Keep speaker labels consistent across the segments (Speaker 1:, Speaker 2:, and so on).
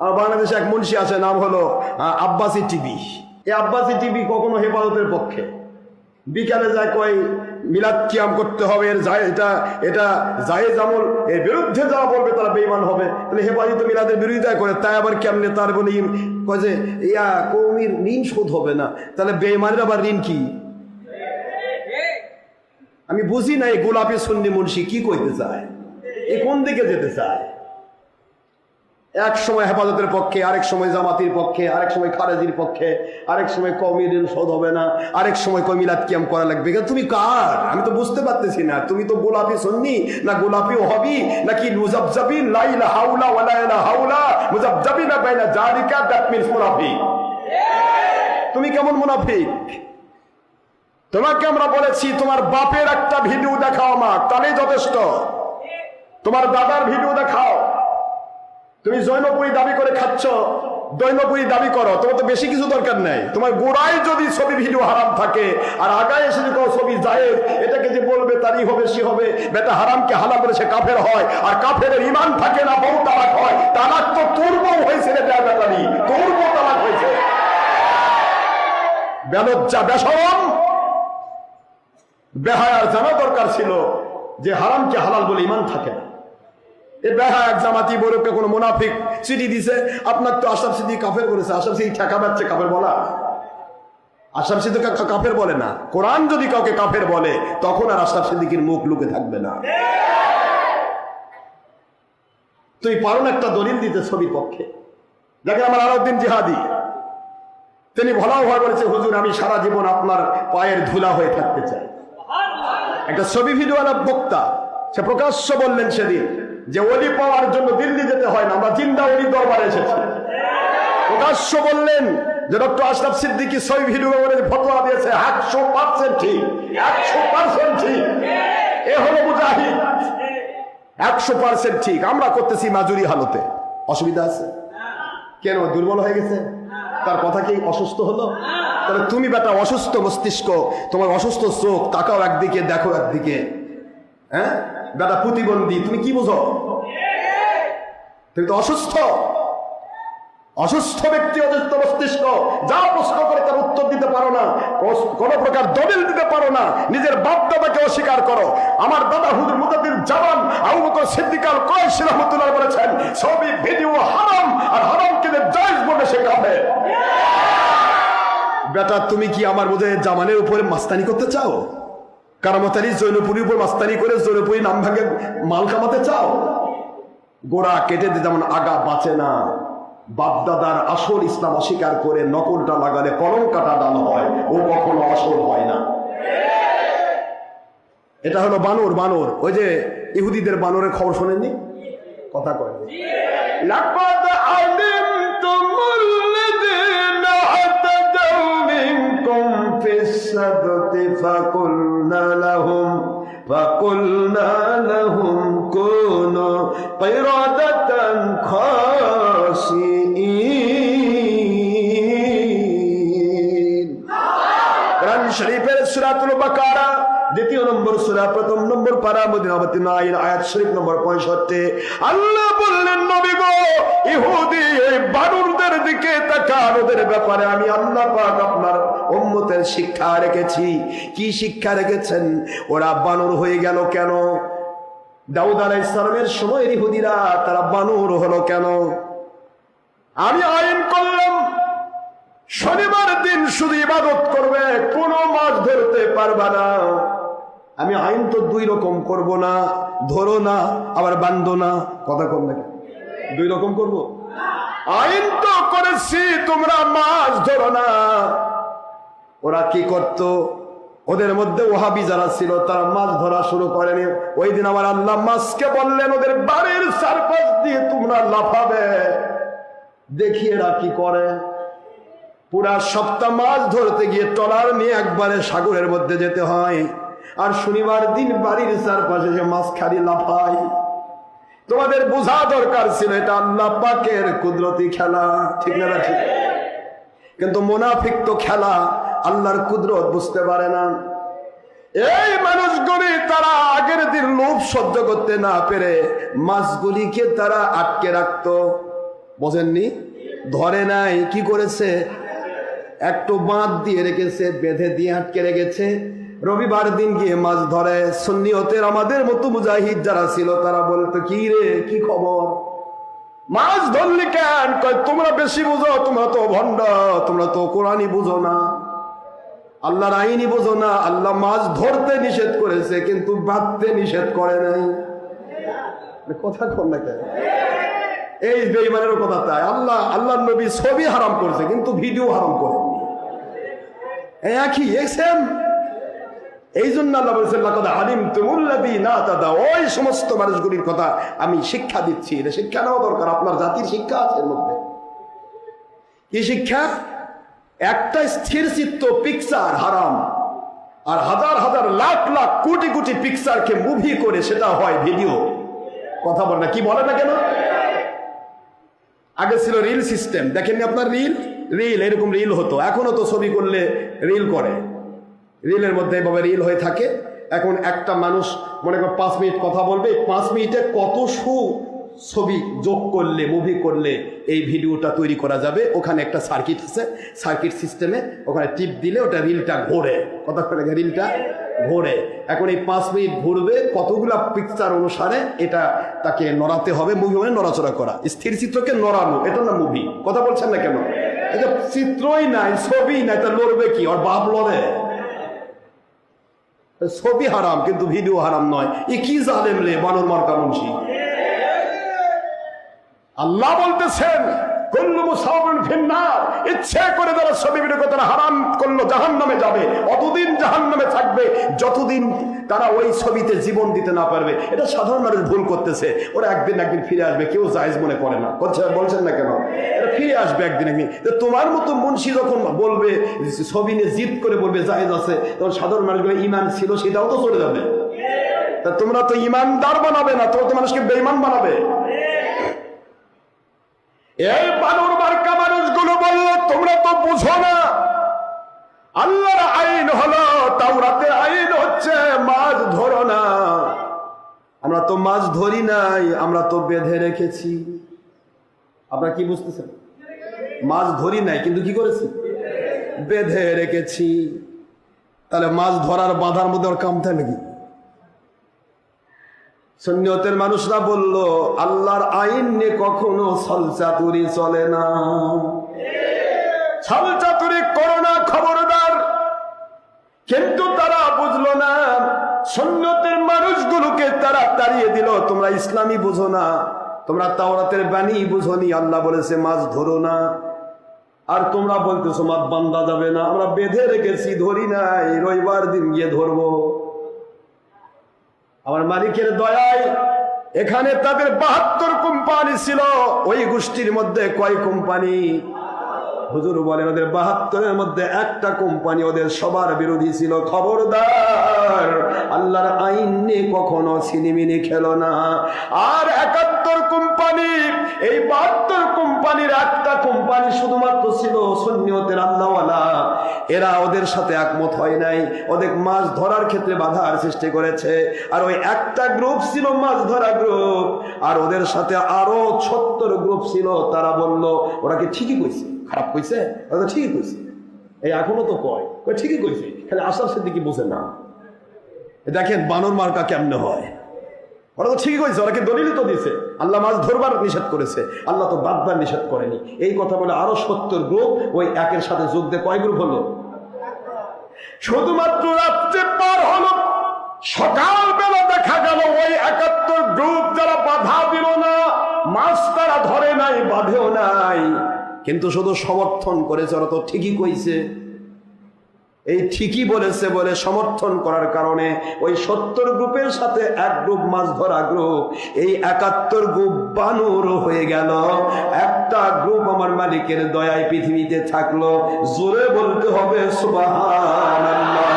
Speaker 1: আর বাংলাদেশে এক মুন্সি আছে, নাম হলো আব্বাসী টিভি। এই আব্বাসী টিভি কখনো হেফাজতের পক্ষে, বিকালে যায় কয় মিলাদ কিয়াম করতে হবে, এটা জায়েজ আমল, এর বিরুদ্ধে যারা বলবে তারা বেঈমান হবে। তাহলে হেফাজত মিলাদের বিরোধিতা করে, তাই আবার কেমনে তার বলে কয় যে কওমির ঋণ শোধ হবে না, তাহলে বেঈমানের আবার ঋণ কি? আমি বুঝি না এই গোলাপি সুন্নি মুন্সি কি কইতে চায়, এ কোন দিকে যেতে চায়? এক সময় হেফাজতের পক্ষে, আরেক সময় জামাতির পক্ষে, আরেক সময় খারেজির পক্ষে, আরেক সময় কওমি ঋণ শোধ হবে না, আরেক সময় কয় মিলাদ কিয়াম করা লাগবে। তুমি কার? আমি তো বুঝতে পারতেছি না, তুমি তো গোলাপি সুন্নি না গোলাপি ওয়াহাবি নাকি মুজাবজাবিন, লা ইলাহা হাওলা ওয়ালা ইলাহা হাওলা মুজাবজাবিনা বাইনা যালিকা, দ্যাট মিন্স মুনাফিক। তুমি কেমন মুনাফিক? তোমাকে আমরা বলেছি তোমার বাপের একটা ভিডিও দেখাও আমার, তাহলেই যথেষ্ট। তোমার দাদার ভিডিও দেখাও। তুমি জৈনপুরি দাবি করে খাচ্ছ, দৈনপুরি দাবি করো, তোমার তো বেশি কিছু দরকার নেই। তোমার গোড়ায় যদি ছবি ভিডিও হারাম থাকে আর আগায় এসে যদি ছবি জায়েজ, এটাকে যে বলবে তারই হবে সে হবে। বেটা হারামকে হালাল করে সে কাফের হয়, আর কাফের ইমান থাকে না, বউ তালাক হয়। তালাক তো তোর বউ হয়েছে রে বেটারি, তোর বউ তালাক হয়েছে। বেলজ্জা বেশরম বেহায়ার জানা দরকার ছিল যে হারামকে হালাল বলে ইমান থাকে না। এই বেহায়া জামাতি বড়কে কোন মুনাফিক চিঠি দিছে, আপনার তো আশরাফ সিদ্দিক কাফের বলেছে। আশরাফ সিদ্দিক ঠেকা পাচ্ছে কাফের বলা? আশরাফ সিদ্দিক কাফের বলে না। কোরআন যদি কাউকে কাফের বলে তখন আর আশরাফ সিদ্দিকের মুখ লুকে থাকবে না। তুই পারো না একটা দলিল দিতে ছবির পক্ষে? দেখেন আমার আলাউদ্দিন জিহাদি, তিনি ভলাও ভয় বলেছে, হুজুর আমি সারা জীবন আপনার পায়ের ধুলা হয়ে থাকতে চাই। একটা ছবি ভিডিওওয়ালা বক্তা, সে প্রকাশ্য বললেন সেদিন যে ওলি পাওয়ার জন্য দিল্লি যেতে হয় না, আমরা জিন্দা ওলি দরবারে এসেছি। প্রকাশ্য বললেন যে ডক্টর আশরাফ সিদ্দিকী ছবি ভিডিও ফতোয়া দিয়েছে 100% ঠিক, 100% ঠিক। এ হলো মুজাহিদ, 100% ঠিক। আমরা করতেছি মাজুরি হালতে, অসুবিধা আছে কেন? দুর্বল হয়ে গেছে? তার কথা কি অসুস্থ হলো? তাহলে তুমি বেটা অসুস্থ মস্তিষ্ক, তোমার অসুস্থ চোখ, তাকাও একদিকে দেখো একদিকে। হ্যাঁ বেটা প্রতিবন্ধী, তুমি কি বুঝো? তুমি তো অসুস্থ, অসুস্থ ব্যক্তি, অসুস্থ মস্তিষ্ক। যা প্রশ্ন করে তার উত্তর দিতে পারো না, কোন প্রকার দলিল দিতে পারো না, নিজের বাপ দাদাকে অস্বীকার করো। আমার দাদা হুজুর মুজাদ্দিদ জামান আবু বকর সিদ্দিক আল কুরাইশি রাহমাতুল্লাহ বলেছেন, ছবি ভিডিও হারাম, আর হারামকে যে জায়েজ বলে সে কাফের। বেটা তুমি কি আমার বোধে জামানের উপরে মাস্তানি করতে চাও? কারামত আলী জৈনপুরীর উপর মাস্তানি করে জৈনপুরী নাম ভাগে মাল কামাতে চাও? গোড়া কেটে দিয়ে যেমন আগা বাঁচে না, বাপদাদার আসল ইসলাম অস্বীকার করে নকলটা লাগালে কলম কাটা ডাল হয়, ও কখনো আসল হয় না। এটা হলো বানর। বানর ওই যে ইহুদিদের বানরের খবর শোনেননি? কথা কয় লাকাদ আলিমতুমুল্লাযীনা আতাদাউ মিনকুম ফিস-সাবতি ফাকুলনা লাহুম কুনু কিরাদাতান খাসিঈন। কোরআন শরীফের সূরাতুল বাকারা দ্বিতীয় নম্বর সূরা প্রথম নম্বর পারা মদিনাবতী 9 আয়াত শরীফ নম্বর 65। আল্লাহ বললেন, নবী গো, ইহুদি এই বানরদের দিকে তাকান, ওদের ব্যাপারে আমি আল্লাহ পাক আপনার উম্মতের শিক্ষা রেখেছি। কি শিক্ষা রেখেছেন? ওরা বানর হয়ে গেল কেন? দাউদ আলাইহিস সালামের সময় ইহুদিরা তারা বানর হলো কেন? আমি আইন করলাম শনিবার দিন শুধু ইবাদত করবে, কোনো মাছ ধরতে পারবে না। আমি আইন তো দুই রকম করব না, ধরো না আবার বান্ধো না। কথা কম নাকি? দুই রকম করব। আইন তো করেছি তোমরা মাছ ধরো না। ওরা কি করত? ওদের মধ্যে ওহাবি যারা ছিল তারা মাছ ধরা শুরু করেনি। ওই দিন আমার আল্লাহ মাছকে বললেন, ওদের বাড়ির চারপাশ দিয়ে তোমরা লাফাবে, দেখি এরা কি করে। পুরা সপ্তাহ মাছ ধরতে গিয়ে ট্রলার নিয়ে একবারে সাগরের মধ্যে যেতে হয়, আর শনিবার দিন বাড়ির চারপাশে যে মাছ খালি লাফায়। তোমাদের বোঝা দরকার ছিল এটা আল্লাহ পাকের কুদরতি খেলা, ঠিক না? ঠিক। কিন্তু মুনাফিক তো খেলা আল্লাহর কুদরত বুঝতে পারে না। এই মানুষগুলি তারা আগের দিন লোভ সহ্য করতে না পেরে মাছগুলিকে তারা আটকে রাখতো। বোঝেননি? ধরে নাই, কি করেছে? একটু বাঁধ দিয়ে রেখেছে, বেঁধে দিয়ে আটকে রেখেছে। রবিবার দিন গিয়ে মাছ ধরে। সুন্নিয়তের আমাদের মতো মুজাহিদ যারা ছিল তারা বলতো, কি রে, কি খবর, মাছ ধরলি কেন? কয়, তোমরা বেশি বুঝো, তোমরা তো ভণ্ড, তোমরা তো কোরআনই বুঝো না, আল্লাহর আইনই বুঝো না। আল্লাহ মাছ ধরতে নিষেধ করেছে কিন্তু বাঁধতে নিষেধ করে নাই। কথা কর না কেন? এই বেঈমানের কথা তাই। আল্লাহর নবী ছবি হারাম করেছে কিন্তু ভিডিও হারাম করেননি। একই সেম। এই জন্য আল্লাহ বলেছেন, লাকাদ আলিমতুমুল্লাযীনা তাদাউ, ওই সমস্ত মানুষগুলির কথা আমি শিক্ষা দিচ্ছি। এটা শিক্ষা নেওয়া দরকার। আপনার জাতির শিক্ষা আছে এর মধ্যে। কি শিক্ষা? একটা স্থির চিত্ত পিকচার হারাম, আর হাজার হাজার লাখ লাখ কোটি কোটি পিকচারকে মুভি করে সেটা হয় ভিডিও। কথা বলে না, কি বলে না কেন? আগে ছিল রিল সিস্টেম, দেখেননি আপনার? রিল এরকম রিল হতো। এখনো তো ছবি করলে রিল করে, রিলের মধ্যে এভাবে রিল হয়ে থাকে। এখন একটা মানুষ মনে কর 5 মিনিট কথা বলবে, 5 মিনিটে কত ছবি যোগ করলে, মুভি করলে এই ভিডিওটা তৈরি করা যাবে। ওখানে একটা সার্কিট আছে, সার্কিট সিস্টেমে ওখানে টিপ দিলে ওটা রিলটা ঘোরে। কথা বলে, রিলটা ঘোরে। এখন এই 5 মিনিট ঘুরবে, কতগুলা পিকচার অনুসারে এটা তাকে নড়াতে হবে। মুভি মানে নড়াচড়া করা, স্থির চিত্রকে নড়ানো, এটা না মুভি। কথা বলছেন না কেন? এটা চিত্রই নাই, ছবি নাই, তা লড়বে কি? ওর বাপ লড়ে। ছবি হারাম কিন্তু ভিডিও হারাম নয়। এ কি জালেম রে, বানর মার্কা মুন্সি। আল্লাহ বলতেছেন, কুল্লু মুসাওয়াবিন ফিন্নার, ইচ্ছে করে যারা ছবি ভিডিও করে তারা হারাম করলো, জাহান্নামে যাবে। অতদিন জাহান্নামে থাকবে যতদিন তারা ওই ছবিতে জীবন দিতে না পারবে। এটা সাধারণ মানুষ ভুল করতেছে। ওরা একদিন ফিরে আসবে, কেউ জায়েজ মনে করে না। বলছেন না কেন? এটা ফিরে আসবে একদিন। তোমার মতো মুন্সি যখন বলবে, ছবি নিয়ে জিদ করে বলবে জায়েজ আছে, তখন সাধারণ মানুষগুলো ইমান ছিল সেটাও তো চলে যাবে। তা তোমরা তো ইমানদার বানাবে না, তোমরা তো মানুষকে বেঈমান বানাবে। এই বানর মার্কা মানুষগুলো বলল, তোমরা তো বুঝো না, আল্লাহর আইন হলো, তাওরাতের আইন হচ্ছে মাছ ধরো না। আমরা তো মাছ ধরি নাই, আমরা তো বেঁধে রেখেছি। আপনারা কি বুঝতেছেন? মাছ ধরি নাই কিন্তু কি করেছি? বেঁধে রেখেছি। তাহলে মাছ ধরার বাঁধার মধ্যে ওর কাম থাকে নাকি? সুন্নিয়তের মানুষরা বলল, আল্লাহর আইন নিয়ে কখনো ছলচাতুরি চলে না। ছলচাতুরি করো না, খবরদার। কিন্তু তারা বুঝলো না, সুন্নিয়তের মানুষগুলোকে তারা তাড়িয়ে দিল। তোমরা ইসলামী বুঝো না, তোমরা তাওরাতের বাণী বুঝোনি। আল্লাহ বলেছে মাছ ধরো না, আর তোমরা বলতেছো মাছ বান্ধা যাবে না। আমরা বেঁধে রেখেছি, ধরি নাই, রবিবার দিন গিয়ে ধরবো। আমার মালিকের দয়ায় এখানে তাদের 72 কোম্পানি ছিল। ওই গোষ্ঠীর মধ্যে কয় কোম্পানি? হুজুর বলেন, ওদের 72-এর মধ্যে একটা কোম্পানি ওদের সবার বিরোধী ছিল। খবরদার, আল্লাহর আইন নিয়ে কখনো ছিনিমিনি খেলো না। আর 71 কোম্পানি, এই 72 কোম্পানির একটা কোম্পানি শুধুমাত্র ছিল সুন্নিয়তের আল্লাহওয়ালা। এরা ওদের সাথে একমত হয় নাই, ওদের মাছ ধরার ক্ষেত্রে বাধার সৃষ্টি করেছে। আর ওই একটা গ্রুপ ছিল মাছ ধরা গ্রুপ, আর ওদের সাথে আরো 76 গ্রুপ ছিল। তারা বলল, ওরা কি ঠিকই কইছে? খারাপ কইছে? ওরা ঠিকই কইছে। এই এখনো তো কয় ঠিকই কইছে, খালি আশরাফ সিদ্দিকী বোঝে না। দেখেন বানর মার্কা কেমনে হয়। ওরা তো ঠিকই কইছে, ওরা কি দলিল তো দিছে। আল্লাহ মাছ ধরবার নিষেধ করেছে, আল্লাহ তো বাদবার নিষেধ করেনি। এই কথা বলে আরো 70 গ্রুপ ওই একের সাথে যোগ দিয়ে কয় গ্রুপ হলো? শুধুমাত্র রাত্রে পার হলো, সকালবেলা দেখা গেল ওই 71 গ্রুপ যারা বাধা দিল না, মাছ তারা ধরে নাই, বাঁধেও নাই, কিন্তু শুধু সমর্থন করেছে। ওরা তো ঠিকই কইছে। এই ঠিকই বলেছে বলে সমর্থন করার কারণে ওই 70 গ্রুপের সাথে এক গ্রুপ মাছ ধরা গ্রুপ, এই 71 গ্রুপ বানর হয়ে গেল। একটা গ্রুপ আমার মালিকের দয়ায় পৃথিবীতে থাকলো। জোরে বলতে হবে সুবহানাল্লাহ।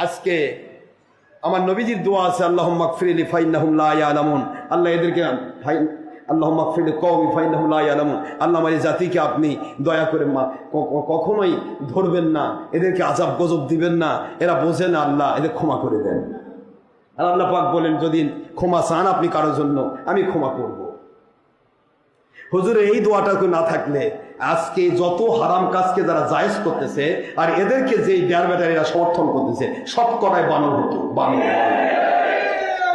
Speaker 1: আজকে আমার নবীজির দোয়া আছে, আল্লাহুম্মা গফিরলি ফাইন্নাহুম লা ইয়ালামুন। আল্লাহ এদেরকে আল্লাহুম্মা গফিরলি কওমি ফাইন্নাহুম লা ইয়ালামুন। আল্লাহ আমার এই জাতিকে আপনি দয়া করে কখনোই ধরবেন না, এদেরকে আযাব গজব দিবেন না, এরা বোঝে না, আল্লাহ এদের ক্ষমা করে দেন। আর আল্লাহ পাক বলেন, যদি ক্ষমা চান আপনি কারোর জন্য, আমি ক্ষমা করব। হুজুর এই দোয়াটা না থাকলে আজকে যত হারাম কাজকে যারা জায়েজ করতেছে আর এদেরকে যে ডেয়ার ব্যাটারিরা সমর্থন করতেছে সব কটায় বানর হতো। বানর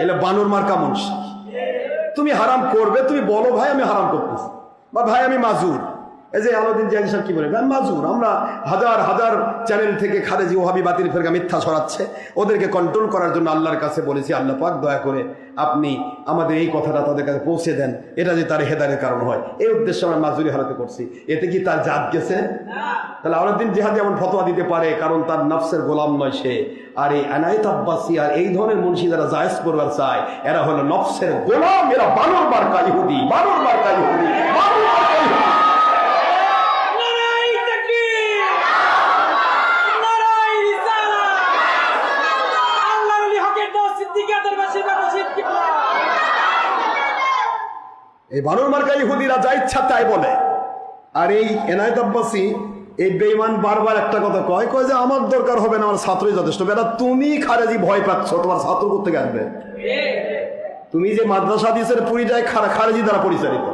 Speaker 1: এলে বানর মার্কা মানুষ। তুমি হারাম করবে, তুমি বলো ভাই আমি হারাম করতেছি, বা ভাই আমি মাজুর। এই যে আলাউদ্দিন জিহাদি সাহেব কি বলে, আমি মাজুর। আমরা হাজার হাজার চ্যানেল থেকে খারেজি ওহাবি বাতিল ফেরকা মিথ্যা ছড়াচ্ছে, ওদেরকে কন্ট্রোল করার জন্য আল্লাহর কাছে বলেছি, আল্লাহ পাক দয়া করে আপনি আমাদের এই কথাটা তাদের কাছে পৌঁছে দেন, এটা যে তার হেদায়েতের কারণ হয়, এই উদ্দেশ্যে আমরা মাজুরি হারাতে করছি। এতে কি তার জাত গেছে? তাহলে আলাউদ্দিন জিহাদি এমন ফতোয়া দিতে পারে কারণ তার নফসের গোলাম নয় সে। আর এই আনায়েত আব্বাসী আর এই ধরনের মুন্সি যারা জায়েজ করবার চায় এরা হলো নফসের গোলাম, এরা বানর মার্কা ইহুদি, বানর মার্কা ইহুদি, বানর মার্কা ইহুদি। এই বানর মার্কা ইহুদিরা যা ইচ্ছা তাই বলে। আর এই এনায়েত আব্বাসী এই বেঈমান বারবার একটা কথা কয় যে আমার দরকার হবে না, আমার ছাত্রই যথেষ্ট। বেটা তুমি খারেজি ভয় পাচ্ছ, তোমার ছাত্র করতে আসবে? তুমি যে মাদ্রাসা দিয়েছে পুরীটাই খারেজি দ্বারা পরিচালিত,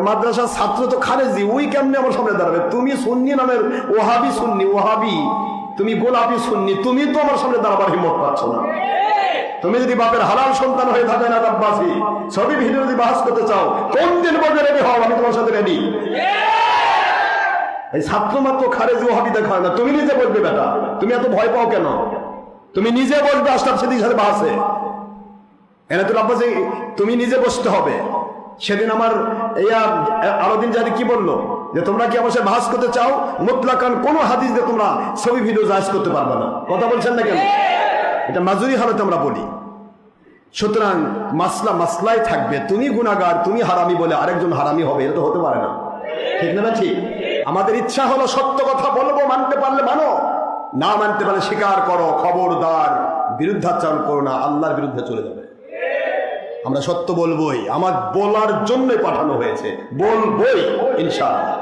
Speaker 1: মাদ্রাসার ছাত্র তো খারেজি, ওই কেমনে আমার সামনে দাঁড়াবে? তুমি সুন্নি নামের ওহাবি সুন্নি, ওহাবি তুমি গোলাপি সুন্নি, তুমি তো আমার সামনে দাঁড়াবার হিম্মত পাচ্ছ না। তুমি যদি বাপের হালাল সন্তান হয়ে থাকে না আব্বাসী, ছবি ভিডিও যদি বাহাস করতে চাও কোন দিন বলবে রেডি হও, আমি তোমার সাথে রেডি। এই ছাত্র মাত্র খারেজি ওহাবি দেখায় না, তুমি নিজে বলবে। বেটা তুমি এত ভয় পাও কেন? তুমি নিজে বসবে আশরাফ সিদ্দিকীর সাথে বাহাসে। এনায়েতুল আব্বাসী তুমি নিজে বসতে হবে। সেদিন আমার আলাউদ্দিন জিহাদি কি বললো যে তোমরা কি আমার সাথে বাহাস করতে চাও, মুতলাকান কোন হাদিস দিয়ে তোমরা ছবি ভিডিও জায়েজ করতে পারবে না। কথা বলছেন না কেন? এটা মাজুরি হালতে আমরা বলি। সুতরাং মাসলাই থাকবে। তুমি গুনাহগার, তুমি হারামি বলে আরেকজন হারামি হবে, এটা তো হতে পারে না। ঠিক না? ঠিক। আমাদের ইচ্ছা হলো সত্য কথা বলবো, মানতে পারলে মানো, না মানতে পারলে স্বীকার করো। খবরদার বিরুদ্ধাচরণ করো না, আল্লাহর বিরুদ্ধে চলে যাবে। আমরা সত্য বলবোই, আমার বলার জন্য পাঠানো হয়েছে, বলবোই ইনশাআল্লাহ।